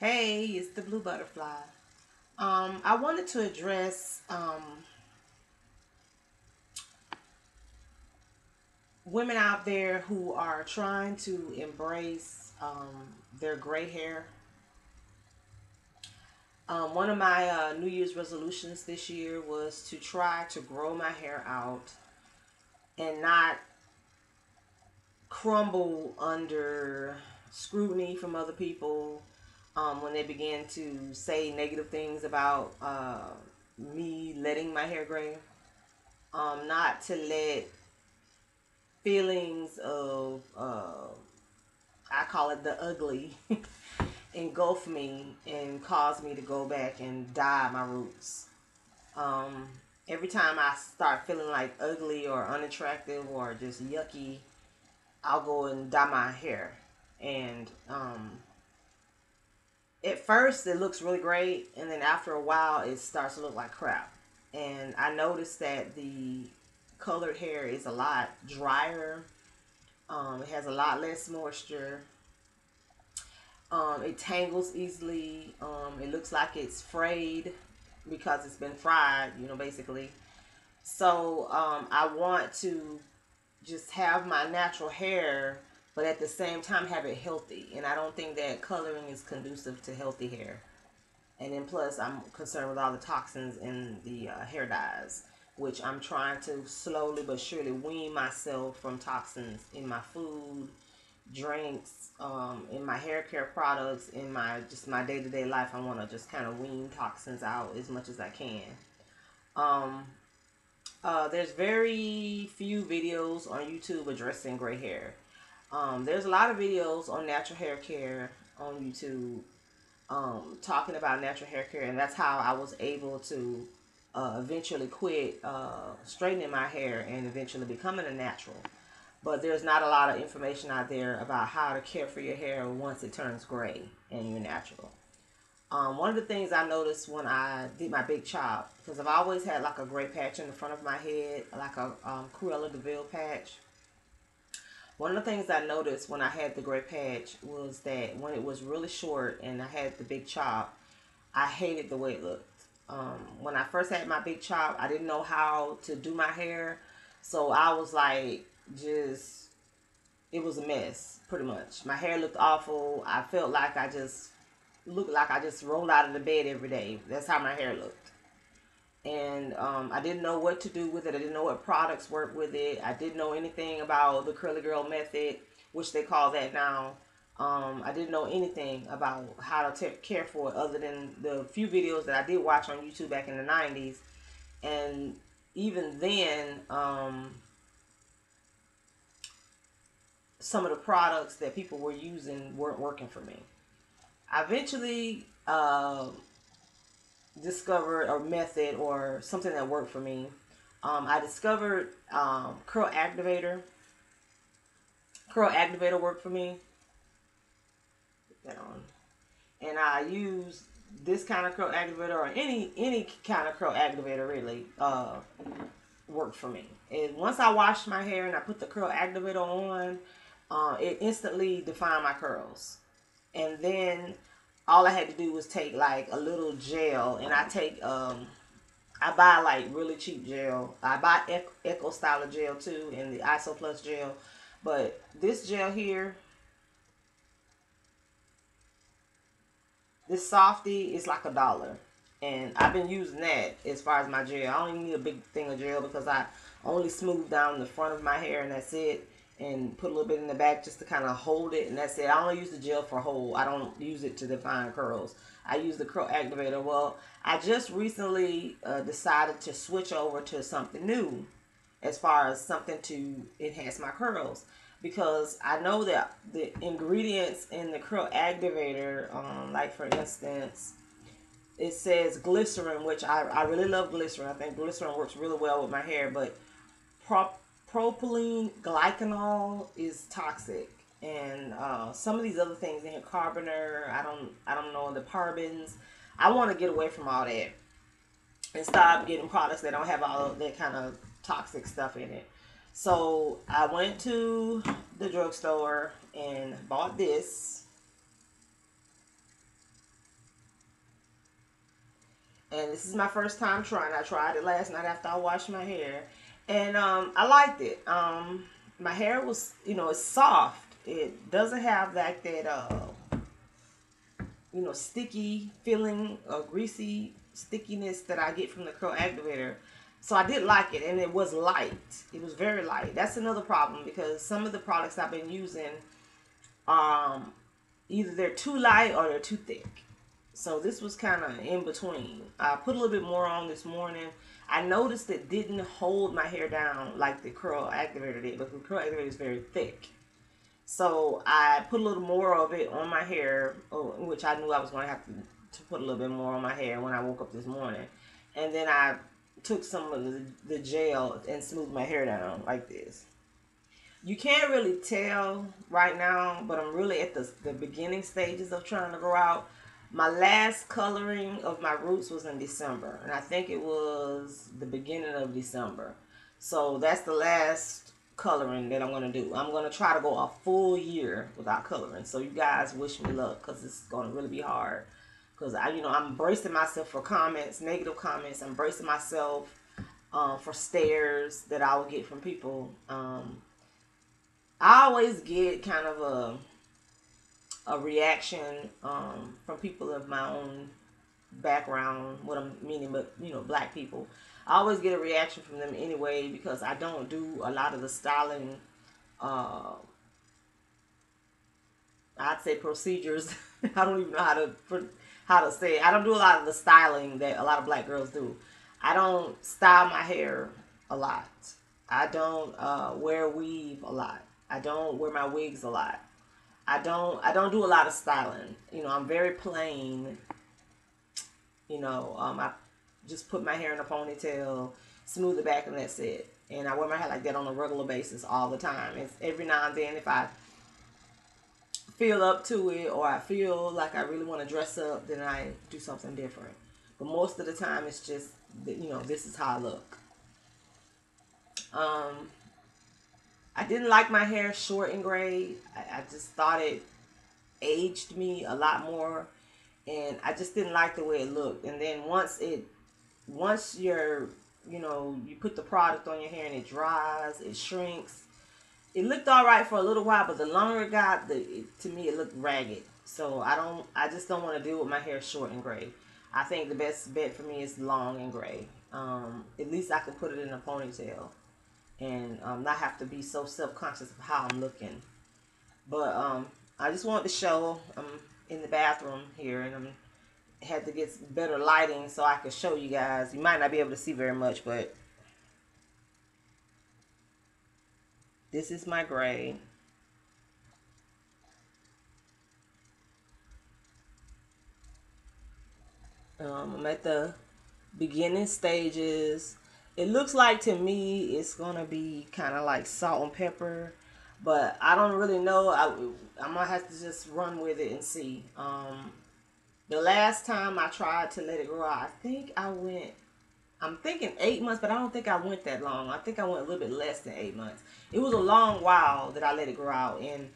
Hey, it's the Blue Butterfly. I wanted to address women out there who are trying to embrace their gray hair. One of my New Year's resolutions this year was to try to grow my hair out and not crumble under scrutiny from other people when they begin to say negative things about me letting my hair gray. Not to let feelings of I call it the ugly engulf me and cause me to go back and dye my roots. Um, every time I start feeling like ugly or unattractive or just yucky, I'll go and dye my hair. And at first it looks really great, and then after a while it starts to look like crap. And I noticed that the colored hair is a lot drier. It has a lot less moisture. It tangles easily. It looks like it's frayed because it's been fried, basically. So I want to just have my natural hair, but at the same time have it healthy. And I don't think that coloring is conducive to healthy hair. And then plus, I'm concerned with all the toxins in the hair dyes, which I'm trying to slowly but surely wean myself from toxins in my food, drinks, in my hair care products, in my just my day to day life. I want to just kind of wean toxins out as much as I can. Um, there's very few videos on YouTube addressing gray hair. There's a lot of videos on natural hair care on YouTube talking about natural hair care, and that's how I was able to eventually quit straightening my hair and eventually becoming a natural. But there's not a lot of information out there about how to care for your hair once it turns gray and you're natural. One of the things I noticed when I did my big chop, because I've always had like a gray patch in the front of my head, like a Cruella de Vil patch. One of the things I noticed when I had the gray patch was that when it was really short and I had the big chop, I hated the way it looked. When I first had my big chop, I didn't know how to do my hair. So I was like, just, it was a mess, pretty much. My hair looked awful. I felt like I just looked like I just rolled out of the bed every day. That's how my hair looked. And I didn't know what to do with it. I didn't know what products work with it. I didn't know anything about the curly girl method, which they call that now. I didn't know anything about how to take care for it other than the few videos that I did watch on YouTube back in the 90s. And even then, some of the products that people were using weren't working for me. I eventually discovered a method or something that worked for me. I discovered Curl Activator. Curl Activator worked for me. Put that on. And I use this kind of curl activator or any kind of curl activator really worked for me. And once I washed my hair and I put the curl activator on, it instantly defined my curls. And then all I had to do was take like a little gel, and I buy like really cheap gel. I buy Echo Styler gel too, and the Iso Plus gel. But this gel here, this softy, is like $1. And I've been using that as far as my gel. I don't even need a big thing of gel because I only smooth down the front of my hair and that's it. And put a little bit in the back just to kind of hold it, and that's it. I only use the gel for hold. I don't use it to define curls. I use the curl activator. Well, I just recently decided to switch over to something new as far as something to enhance my curls, because I know that the ingredients in the curl activator, like for instance, it says glycerin, which I really love glycerin. I think glycerin works really well with my hair, but propylene glycanol is toxic, and some of these other things in here, carboner, I don't know, the parabens. I want to get away from all that and stop getting products that don't have all of that kind of toxic stuff in it. So I went to the drugstore and bought this. And this is my first time trying. I tried it last night after I washed my hair, and I liked it. My hair was, it's soft. It doesn't have like that sticky feeling or greasy stickiness that I get from the curl activator. So I did like it, and it was light. It was very light. That's another problem, because some of the products I've been using, either they're too light or they're too thick. So this was kind of in between. I put a little bit more on this morning. I noticed it didn't hold my hair down like the curl activator did, but the curl activator is very thick. So I put a little more of it on my hair, which I knew I was going to have to put a little bit more on my hair when I woke up this morning. And then I took some of the gel and smoothed my hair down like this. You can't really tell right now, but I'm really at the beginning stages of trying to grow out. My last coloring of my roots was in December, and I think it was the beginning of December. So that's the last coloring that I'm going to do. I'm going to try to go a full year without coloring. So you guys wish me luck, because it's going to really be hard. Because I'm bracing myself for comments, negative comments. I'm bracing myself for stares that I will get from people. I always get kind of a reaction from people of my own background, what I'm meaning, but black people. I always get a reaction from them anyway, because I don't do a lot of the styling, I'd say procedures. I don't even know how to say it. I don't do a lot of the styling that a lot of black girls do. I don't style my hair a lot. I don't wear weave a lot. I don't wear my wigs a lot. I don't do a lot of styling. I'm very plain. I just put my hair in a ponytail, smooth it back, and that's it. And I wear my hair like that on a regular basis all the time. It's every now and then, if I feel up to it or I feel like I really want to dress up, then I do something different. But most of the time, it's just, this is how I look. I didn't like my hair short and gray. I just thought it aged me a lot more, and I just didn't like the way it looked. And then once you're, you put the product on your hair and it dries, it shrinks. It looked all right for a little while, but the longer it got, to me it looked ragged. So I just don't want to deal with my hair short and gray. I think the best bet for me is long and gray. At least I can put it in a ponytail and not have to be so self-conscious of how I'm looking. But I just wanted to show, I'm in the bathroom here, and I had to get better lighting so I could show you guys. You might not be able to see very much, but this is my gray. I'm at the beginning stages. It looks like, to me, it's going to be kind of like salt and pepper, but I don't really know. I'm going to have to just run with it and see. The last time I tried to let it grow out, I'm thinking 8 months, but I don't think I went that long. I think I went a little bit less than 8 months. It was a long while that I let it grow out, and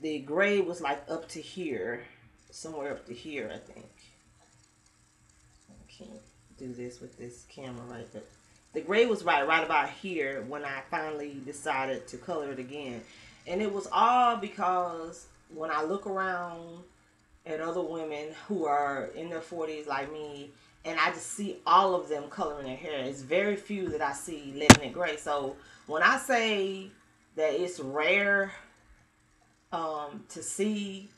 the gray was like up to here, somewhere up to here, I think. I can't do this with this camera right there. The gray was right about here when I finally decided to color it again. And it was all because when I look around at other women who are in their 40s like me, and I just see all of them coloring their hair. It's very few that I see letting it gray. So when I say that it's rare to see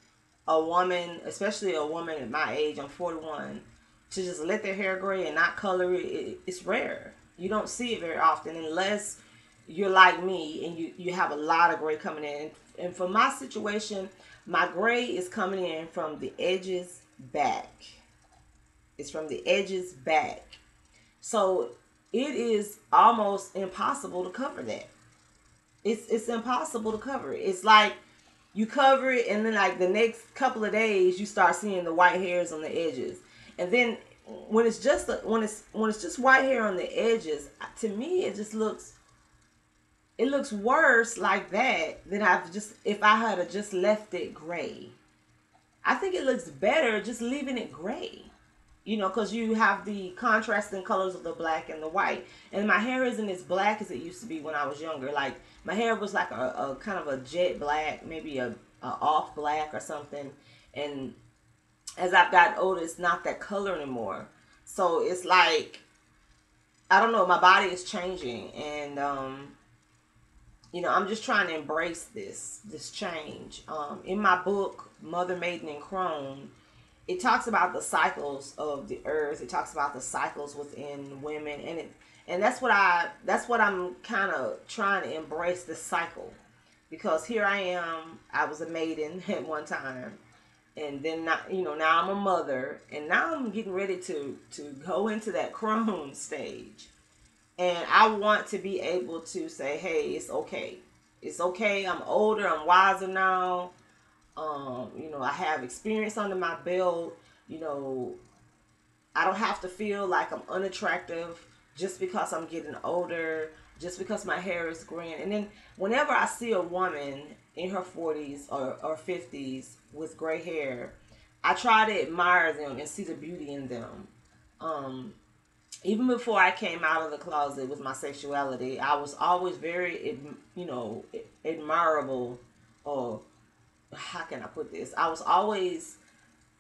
a woman, especially a woman at my age, I'm 41, to just let their hair gray and not color it, it's rare. You don't see it very often unless you're like me and you have a lot of gray coming in. And for my situation, my gray is coming in from the edges back. It's from the edges back. So it is almost impossible to cover that. It's impossible to cover it. It's like you cover it, and then like the next couple of days you start seeing the white hairs on the edges. And then when it's just white hair on the edges, to me it just looks worse like that than if I had just left it gray. I think it looks better just leaving it gray. you know, because you have the contrasting colors of the black and the white. And my hair isn't as black as it used to be when I was younger. Like, my hair was like a kind of a jet black, maybe a off black or something. And as I've gotten older, it's not that color anymore. So it's like, I don't know, my body is changing. And, you know, I'm just trying to embrace this change. In my book, Mother, Maiden, and Crone, it talks about the cycles of the earth. It talks about the cycles within women, and that's what I'm kind of trying to embrace, this cycle, because here I am. I was a maiden at one time, and then now, you know, now I'm a mother, and now I'm getting ready to go into that crone stage, and I want to be able to say, hey, it's okay. It's okay. I'm older. I'm wiser now. You know, I have experience under my belt. You know, I don't have to feel like I'm unattractive just because I'm getting older, just because my hair is graying. And then whenever I see a woman in her 40s or 50s with gray hair, I try to admire them and see the beauty in them. Even before I came out of the closet with my sexuality, I was always very, you know, admirable, or how can I put this? I was always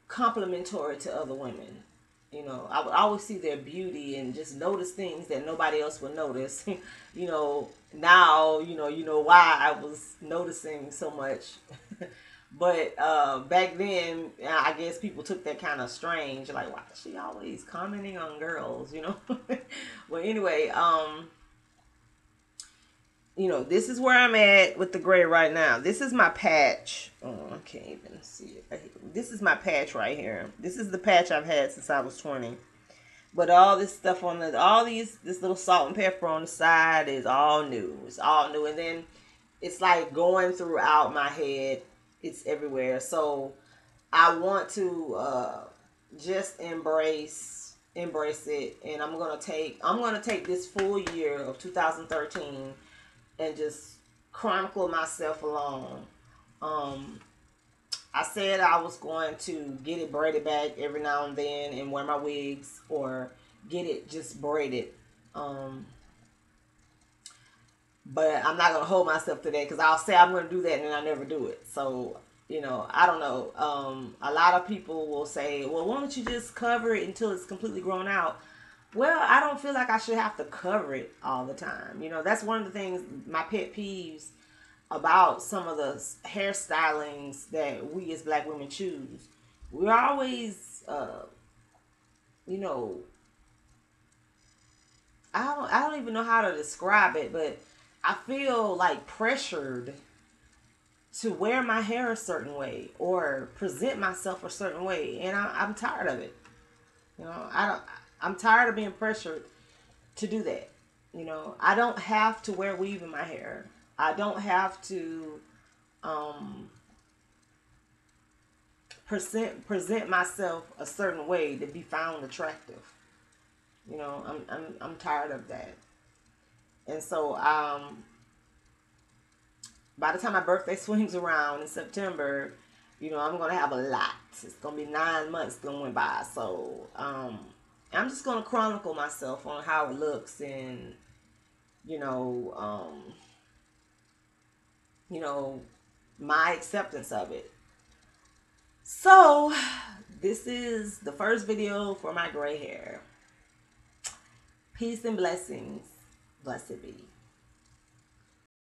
complimentary to other women. You know, I would always see their beauty and just notice things that nobody else would notice. You know, now, you know why I was noticing so much. But back then, I guess people took that kind of strange, like, why is she always commenting on girls, you know? Well, anyway, you know, this is where I'm at with the gray right now. This is my patch. Oh, I can't even see it. This is my patch right here. This is the patch I've had since I was 20. But all this stuff on this little salt and pepper on the side is all new. It's all new. And then it's like going throughout my head. It's everywhere. So I want to just embrace it. And I'm gonna take this full year of 2013 and just chronicle myself along. I said I was going to get it braided back every now and then and wear my wigs, or get it just braided. But I'm not going to hold myself to that, because I'll say I'm going to do that and then I never do it. So, you know, I don't know. A lot of people will say, well, why don't you just cover it until it's completely grown out? Well, I don't feel like I should have to cover it all the time. You know, that's one of the things, my pet peeves about some of the hairstylings that we as black women choose. We're always, you know, I don't even know how to describe it, but I feel like pressured to wear my hair a certain way or present myself a certain way, and I'm tired of it. You know, I'm tired of being pressured to do that. You know, I don't have to wear weave in my hair. I don't have to present myself a certain way to be found attractive. You know, I'm tired of that. And so by the time my birthday swings around in September, you know, I'm gonna have a lot. It's gonna be 9 months going by. So I'm just gonna chronicle myself on how it looks, and you know, my acceptance of it. So this is the first video for my gray hair. Peace and blessings. Blessed be.